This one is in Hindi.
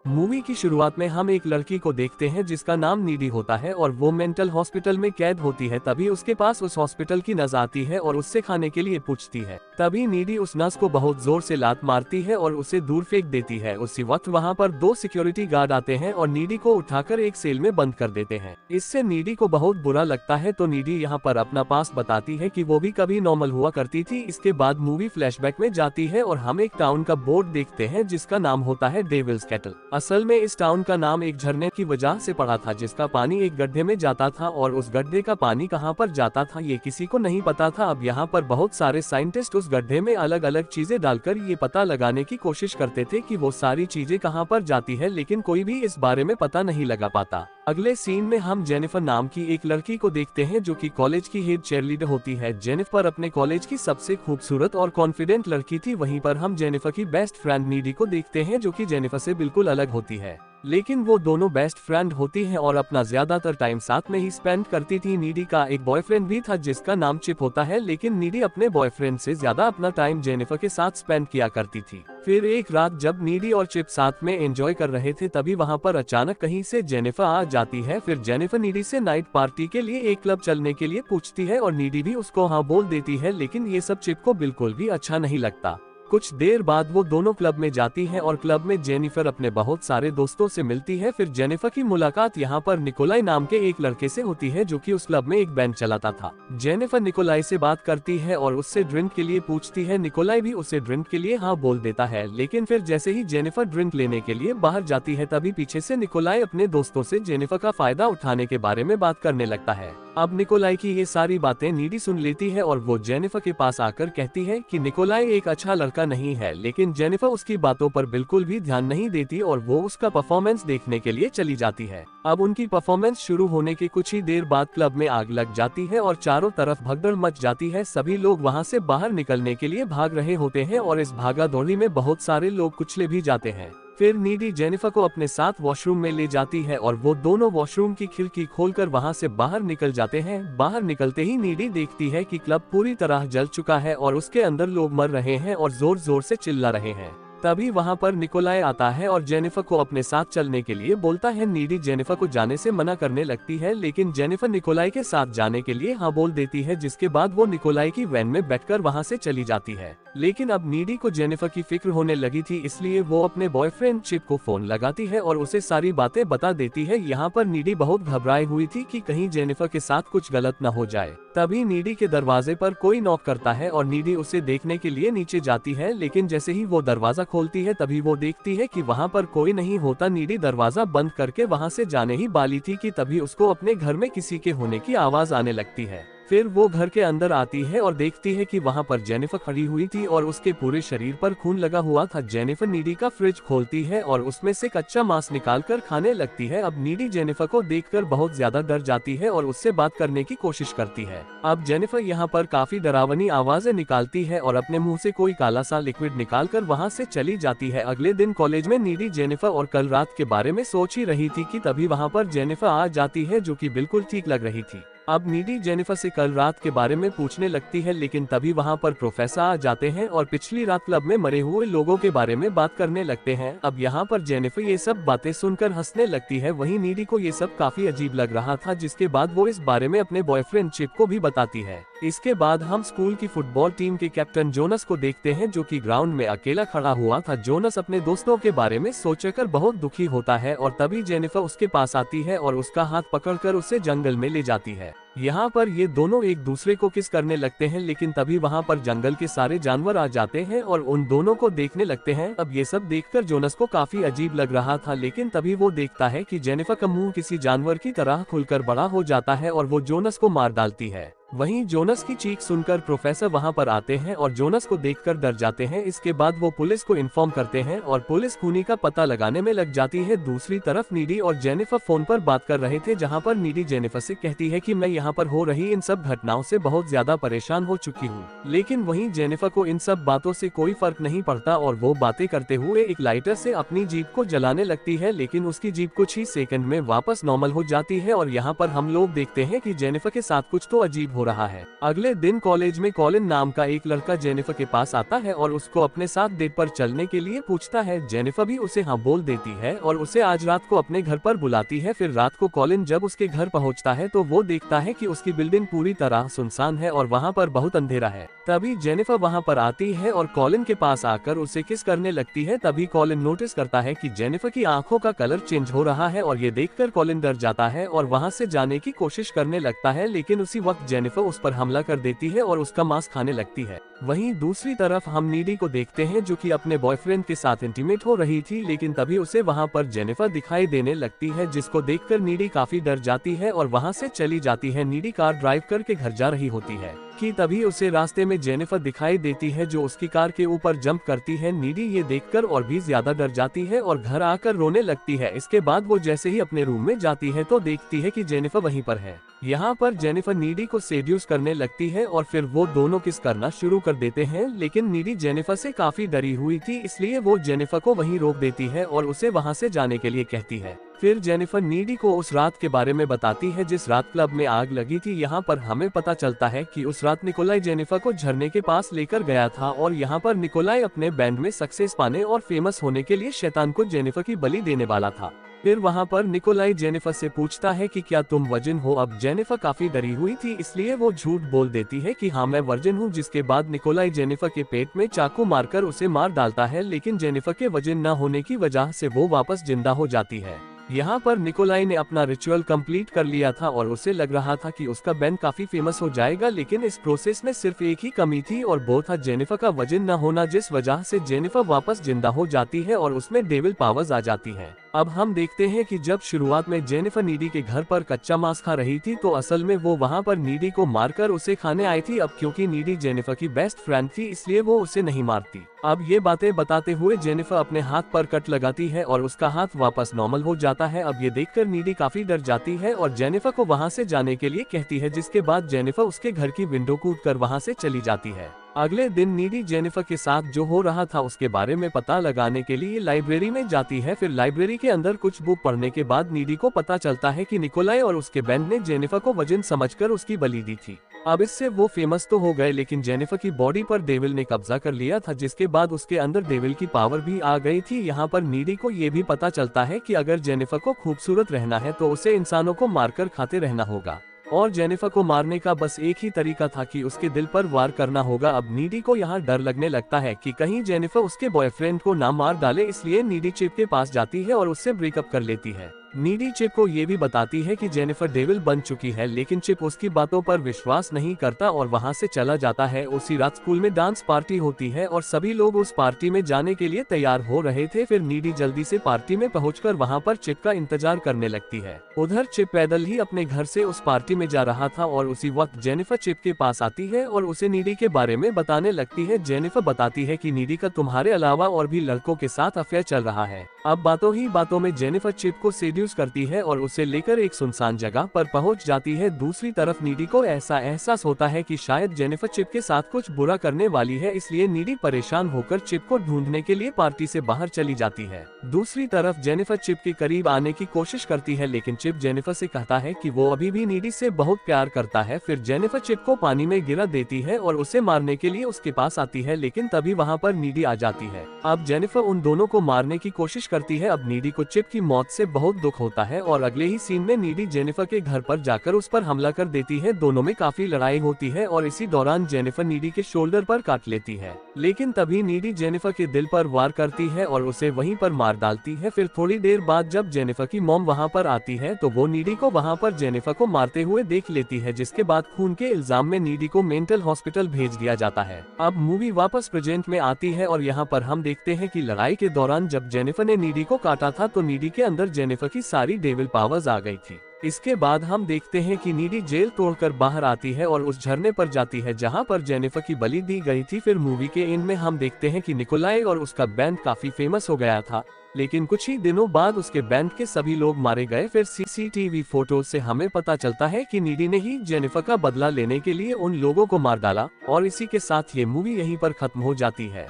मूवी की शुरुआत में हम एक लड़की को देखते हैं जिसका नाम नीडी होता है और वो मेंटल हॉस्पिटल में कैद होती है। तभी उसके पास उस हॉस्पिटल की नर्स आती है और उससे खाने के लिए पूछती है। तभी नीडी उस नर्स को बहुत जोर से लात मारती है और उसे दूर फेंक देती है। उसी वक्त वहाँ पर 2 सिक्योरिटी गार्ड आते हैं और नीडी को उठाकर एक सेल में बंद कर देते हैं। इससे नीडी को बहुत बुरा लगता है तो नीडी यहाँ पर अपना पास बताती है कि वो भी कभी नॉर्मल हुआ करती थी। इसके बाद मूवी फ्लैशबैक में जाती है और हम एक टाउन का बोर्ड देखते हैं जिसका नाम होता है डेविल्स कैटल। असल में इस टाउन का नाम एक झरने की वजह से पड़ा था जिसका पानी एक गड्ढे में जाता था और उस गड्ढे का पानी कहाँ पर जाता था ये किसी को नहीं पता था। अब यहाँ पर बहुत सारे साइंटिस्ट उस गड्ढे में अलग अलग चीजें डालकर ये पता लगाने की कोशिश करते थे कि वो सारी चीजें कहाँ पर जाती है, लेकिन कोई भी इस बारे में पता नहीं लगा पाता। अगले सीन में हम जेनिफर नाम की एक लड़की को देखते हैं जो कि कॉलेज की हेड चीयरलीडर होती है। जेनिफर अपने कॉलेज की सबसे खूबसूरत और कॉन्फिडेंट लड़की थी। वहीं पर हम जेनिफर की बेस्ट फ्रेंड नीडी को देखते हैं जो कि जेनिफर से बिल्कुल अलग होती है, लेकिन वो दोनों बेस्ट फ्रेंड होती हैं और अपना ज्यादातर टाइम साथ में ही स्पेंड करती थी। नीडी का एक बॉयफ्रेंड भी था जिसका नाम चिप होता है, लेकिन नीडी अपने बॉयफ्रेंड से ज्यादा अपना टाइम जेनिफर के साथ स्पेंड किया करती थी। फिर एक रात जब नीडी और चिप साथ में एंजॉय कर रहे थे तभी वहाँ पर अचानक कहीं से जेनिफर आ जाती है। फिर जेनिफर नीडी से नाइट पार्टी के लिए एक क्लब चलने के लिए पूछती है और नीडी भी उसको हाँ बोल देती है, लेकिन ये सब चिप को बिल्कुल भी अच्छा नहीं लगता। कुछ देर बाद वो दोनों क्लब में जाती हैं और क्लब में जेनिफर अपने बहुत सारे दोस्तों से मिलती है। फिर जेनिफर की मुलाकात यहाँ पर निकोलाई नाम के एक लड़के से होती है जो कि उस क्लब में एक बैंड चलाता था। जेनिफर निकोलाई से बात करती है और उससे ड्रिंक के लिए पूछती है। निकोलाई भी उसे ड्रिंक के लिए हाँ बोल देता है, लेकिन फिर जैसे ही जेनिफर ड्रिंक लेने के लिए बाहर जाती है तभी पीछे से निकोलाई अपने दोस्तों से जेनिफर का फायदा उठाने के बारे में बात करने लगता है। अब निकोलाई की ये सारी बातें नीडी सुन लेती है और वो जेनिफर के पास आकर कहती है कि निकोलाई एक अच्छा लड़का नहीं है, लेकिन जेनिफर उसकी बातों पर बिल्कुल भी ध्यान नहीं देती और वो उसका परफॉर्मेंस देखने के लिए चली जाती है। अब उनकी परफॉर्मेंस शुरू होने के कुछ ही देर बाद क्लब में आग लग जाती है और चारों तरफ भगदड़ मच जाती है। सभी लोग वहाँ से बाहर निकलने के लिए भाग रहे होते हैं और इस भागा दौड़ी में बहुत सारे लोग कुचले भी जाते हैं। फिर नीडी जेनिफर को अपने साथ वॉशरूम में ले जाती है और वो दोनों वॉशरूम की खिड़की खोलकर वहां से बाहर निकल जाते हैं। बाहर निकलते ही नीडी देखती है कि क्लब पूरी तरह जल चुका है और उसके अंदर लोग मर रहे हैं और जोर जोर से चिल्ला रहे हैं। तभी वहां पर निकोलाई आता है और जेनिफर को अपने साथ चलने के लिए बोलता है। नीडी जेनिफर को जाने से मना करने लगती है, लेकिन जेनिफर निकोलाई के साथ जाने के लिए हाँ बोल देती है, जिसके बाद वो निकोलाई की वैन में बैठकर वहां से चली जाती है। लेकिन अब नीडी को जेनिफर की फिक्र होने लगी थी, इसलिए वो अपने बॉयफ्रेंड चिप को फोन लगाती है और उसे सारी बातें बता देती है। यहाँ पर नीडी बहुत घबराई हुई थी कि कहीं जेनिफर के साथ कुछ गलत न हो जाए। तभी नीडी के दरवाजे पर कोई नॉक करता है और नीडी उसे देखने के लिए नीचे जाती है, लेकिन जैसे ही वो दरवाजा खोलती है तभी वो देखती है कि वहाँ पर कोई नहीं होता। नीडी दरवाजा बंद करके वहाँ से जाने ही वाली थी कि तभी उसको अपने घर में किसी के होने की आवाज आने लगती है। फिर वो घर के अंदर आती है और देखती है कि वहाँ पर जेनिफर खड़ी हुई थी और उसके पूरे शरीर पर खून लगा हुआ था। जेनिफर नीडी का फ्रिज खोलती है और उसमें से कच्चा मांस निकालकर खाने लगती है। अब नीडी जेनिफर को देखकर बहुत ज्यादा डर जाती है और उससे बात करने की कोशिश करती है। अब जेनिफर यहाँ पर काफी डरावनी आवाजें निकालती है और अपने मुंह से कोई काला सा लिक्विड निकालकर वहाँ से चली जाती है। अगले दिन कॉलेज में नीडी जेनिफर और कल रात के बारे में सोच ही रही थी कि तभी वहाँ पर जेनिफर आ जाती है जो कि बिल्कुल ठीक लग रही थी। अब नीडी जेनिफर से कल रात के बारे में पूछने लगती है, लेकिन तभी वहाँ पर प्रोफेसर आ जाते हैं और पिछली रात क्लब में मरे हुए लोगों के बारे में बात करने लगते हैं। अब यहाँ पर जेनिफर ये सब बातें सुनकर हंसने लगती है। वहीं नीडी को ये सब काफी अजीब लग रहा था, जिसके बाद वो इस बारे में अपने बॉयफ्रेंड चिप को भी बताती है। इसके बाद हम स्कूल की फुटबॉल टीम के कैप्टन जोनस को देखते हैं जो कि ग्राउंड में अकेला खड़ा हुआ था। जोनस अपने दोस्तों के बारे में सोचकर बहुत दुखी होता है और तभी जेनिफर उसके पास आती है और उसका हाथ पकड़कर उसे जंगल में ले जाती है। यहाँ पर ये दोनों एक दूसरे को किस करने लगते हैं, लेकिन तभी वहाँ पर जंगल के सारे जानवर आ जाते हैं और उन दोनों को देखने लगते हैं। अब ये सब देखकर जोनस को काफी अजीब लग रहा था, लेकिन तभी वो देखता है कि जेनिफर का मुंह किसी जानवर की तरह खुलकर बड़ा हो जाता है और वो जोनस को मार डालती है। वहीं जोनस की चीख सुनकर प्रोफेसर वहां पर आते हैं और जोनस को देखकर डर जाते हैं। इसके बाद वो पुलिस को इन्फॉर्म करते हैं और पुलिस खूनी का पता लगाने में लग जाती है। दूसरी तरफ नीडी और जेनिफर फोन पर बात कर रहे थे, जहां पर नीडी जेनिफर से कहती है कि मैं यहाँ पर हो रही इन सब घटनाओं से बहुत ज्यादा परेशान हो चुकी हूँ, लेकिन वहीं जेनिफर को इन सब बातों से कोई फर्क नहीं पड़ता और वो बातें करते हुए एक लाइटर से अपनी जीप को जलाने लगती है, लेकिन उसकी जीप कुछ ही सेकंड में वापस नॉर्मल हो जाती है। और यहाँ पर हम लोग देखते हैं कि जेनिफर के साथ कुछ तो अजीब हो रहा है। अगले दिन कॉलेज में कॉलिन नाम का एक लड़का जेनिफर के पास आता है और उसको अपने साथ डेट पर चलने के लिए पूछता है। जेनिफर भी उसे हाँ बोल देती है और उसे आज रात को अपने घर पर बुलाती है। फिर रात को कॉलिन जब उसके घर पहुंचता है तो वो देखता है कि उसकी बिल्डिंग पूरी तरह सुनसान है और वहाँ पर बहुत अंधेरा है। तभी जेनिफर वहाँ पर आती है और कॉलिन के पास आकर उसे किस करने लगती है। तभी कॉलिन नोटिस करता है कि जेनिफर की आंखों का कलर चेंज हो रहा है और ये देखकर कॉलिन डर जाता है और वहाँ से जाने की कोशिश करने लगता है, लेकिन उसी वक्त जेनिफर उस पर हमला कर देती है और उसका मांस खाने लगती है। वहीं दूसरी तरफ हम नीडी को देखते हैं जो कि अपने बॉयफ्रेंड के साथ इंटीमेट हो रही थी, लेकिन तभी उसे वहां पर जेनिफर दिखाई देने लगती है, जिसको देखकर नीडी काफी डर जाती है और वहां से चली जाती है। नीडी कार ड्राइव करके घर जा रही होती है कि तभी उसे रास्ते में जेनिफर दिखाई देती है जो उसकी कार के ऊपर जंप करती है। नीडी ये देखकर और भी ज्यादा डर जाती है और घर आकर रोने लगती है। इसके बाद वो जैसे ही अपने रूम में जाती है तो देखती है कि जेनिफर वहीं पर है। यहाँ पर जेनिफर नीडी को सेड्यूस करने लगती है और फिर वो दोनों किस करना शुरू कर देते हैं, लेकिन नीडी जेनिफर से काफी डरी हुई थी, इसलिए वो जेनिफर को वहीं रोक देती है और उसे वहाँ से जाने के लिए कहती है। फिर जेनिफर नीडी को उस रात के बारे में बताती है जिस रात क्लब में आग लगी थी। यहाँ पर हमें पता चलता है कि उस रात निकोलाई जेनिफर को झरने के पास लेकर गया था और यहाँ पर निकोलाई अपने बैंड में सक्सेस पाने और फेमस होने के लिए शैतान को जेनिफर की बलि देने वाला था। फिर वहाँ पर निकोलाई जेनिफर से पूछता है कि क्या तुम वर्जिन हो। अब जेनिफर काफी डरी हुई थी, इसलिए वो झूठ बोल देती है कि हाँ मैं वर्जिन हूँ, जिसके बाद निकोलाई जेनिफर के पेट में चाकू मारकर उसे मार डालता है, लेकिन जेनिफर के वर्जिन न होने की वजह से वो वापस जिंदा हो जाती है। यहाँ पर निकोलाई ने अपना रिचुअल कंप्लीट कर लिया था और उसे लग रहा था कि उसका बैंड काफी फेमस हो जाएगा, लेकिन इस प्रोसेस में सिर्फ एक ही कमी थी और वो था जेनिफर का वजन न होना, जिस वजह से जेनिफर वापस जिंदा हो जाती है और उसमें डेविल पावर्स आ जाती है। अब हम देखते हैं कि जब शुरुआत में जेनिफर नीडी के घर पर कच्चा मांस खा रही थी तो असल में वो वहाँ पर नीडी को मारकर उसे खाने आई थी। अब क्योंकि नीडी जेनिफर की बेस्ट फ्रेंड थी इसलिए वो उसे नहीं मारती। अब ये बातें बताते हुए जेनिफर अपने हाथ पर कट लगाती है और उसका हाथ वापस नॉर्मल हो जाता है। अब ये देखकर नीडी काफी डर जाती है और जेनिफर को वहाँ से जाने के लिए कहती है, जिसके बाद जेनिफर उसके घर की विंडो कूदकर वहाँ से चली जाती है। अगले दिन नीडी जेनिफर के साथ जो हो रहा था उसके बारे में पता लगाने के लिए लाइब्रेरी में जाती है। फिर लाइब्रेरी के अंदर कुछ बुक पढ़ने के बाद नीडी को पता चलता है कि निकोलाई और उसके बैंड ने जेनिफर को वजन समझकर उसकी बलि दी थी। अब इससे वो फेमस तो हो गए, लेकिन जेनिफर की बॉडी पर डेविल ने कब्जा कर लिया था, जिसके बाद उसके अंदर डेविल की पावर भी आ गई थी। यहाँ पर नीडी को ये भी पता चलता है कि अगर जेनिफर को खूबसूरत रहना है तो उसे इंसानों को मारकर खाते रहना होगा और जेनिफर को मारने का बस एक ही तरीका था कि उसके दिल पर वार करना होगा। अब नीडी को यहाँ डर लगने लगता है कि कहीं जेनिफर उसके बॉयफ्रेंड को ना मार डाले, इसलिए नीडी चिप के पास जाती है और उससे ब्रेकअप कर लेती है। नीडी चिप को ये भी बताती है कि जेनिफर डेविल बन चुकी है, लेकिन चिप उसकी बातों पर विश्वास नहीं करता और वहाँ से चला जाता है। उसी रात स्कूल में डांस पार्टी होती है और सभी लोग उस पार्टी में जाने के लिए तैयार हो रहे थे। फिर नीडी जल्दी से पार्टी में पहुंचकर वहाँ पर चिप का इंतजार करने लगती है। उधर चिप पैदल ही अपने घर से उस पार्टी में जा रहा था और उसी वक्त जेनिफर चिप के पास आती है और उसे नीडी के बारे में बताने लगती है। जेनिफर बताती है कि नीडी का तुम्हारे अलावा और भी लड़कों के साथ अफेयर चल रहा है। अब बातों ही बातों में जेनिफर चिप को सेड्यूस करती है और उसे लेकर एक सुनसान जगह पर पहुंच जाती है। दूसरी तरफ नीडी को ऐसा एहसास होता है कि शायद जेनिफर चिप के साथ कुछ बुरा करने वाली है, इसलिए नीडी परेशान होकर चिप को ढूंढने के लिए पार्टी से बाहर चली जाती है। दूसरी तरफ जेनिफर चिप के करीब आने की कोशिश करती है, लेकिन चिप जेनिफर से कहता है कि वो अभी भी नीडी से बहुत प्यार करता है। फिर जेनिफर चिप को पानी में गिरा देती है और उसे मारने के लिए उसके पास आती है, लेकिन तभी वहाँ पर नीडी आ जाती है। अब जेनिफर उन दोनों को मारने की कोशिश करती है। अब नीडी को चिप की मौत से बहुत दुख होता है और अगले ही सीन में नीडी जेनिफर के घर पर जाकर उस पर हमला कर देती है। दोनों में काफी लड़ाई होती है और इसी दौरान जेनिफर नीडी के शोल्डर पर काट लेती है, लेकिन तभी नीडी जेनिफर के दिल पर वार करती है और उसे वहीं पर मार डालती है। फिर थोड़ी देर बाद जब जेनिफर की मॉम वहाँ पर आती है तो वो नीडी को वहाँ पर जेनिफर को मारते हुए देख लेती है, जिसके बाद खून के इल्जाम में नीडी को मेंटल हॉस्पिटल भेज दिया जाता है। अब मूवी वापस प्रेजेंट में आती है और यहाँ पर हम देखते हैं कि लड़ाई के दौरान जब जेनिफर ने नीडी को काटा था तो नीडी के अंदर जेनिफर की सारी डेविल पावर्स आ गई थी। इसके बाद हम देखते हैं कि नीडी जेल तोड़कर बाहर आती है और उस झरने पर जाती है जहां पर जेनिफर की बलि दी गई थी। फिर मूवी के एंड में हम देखते हैं कि निकोलाई और उसका बैंड काफी फेमस हो गया था, लेकिन कुछ ही दिनों बाद उसके बैंड के सभी लोग मारे गए। फिर सीसीटीवी फोटो से हमें पता चलता है कि नीडी ने ही जेनिफर का बदला लेने के लिए उन लोगों को मार डाला और इसी के साथ ये मूवी यहीं पर खत्म हो जाती है।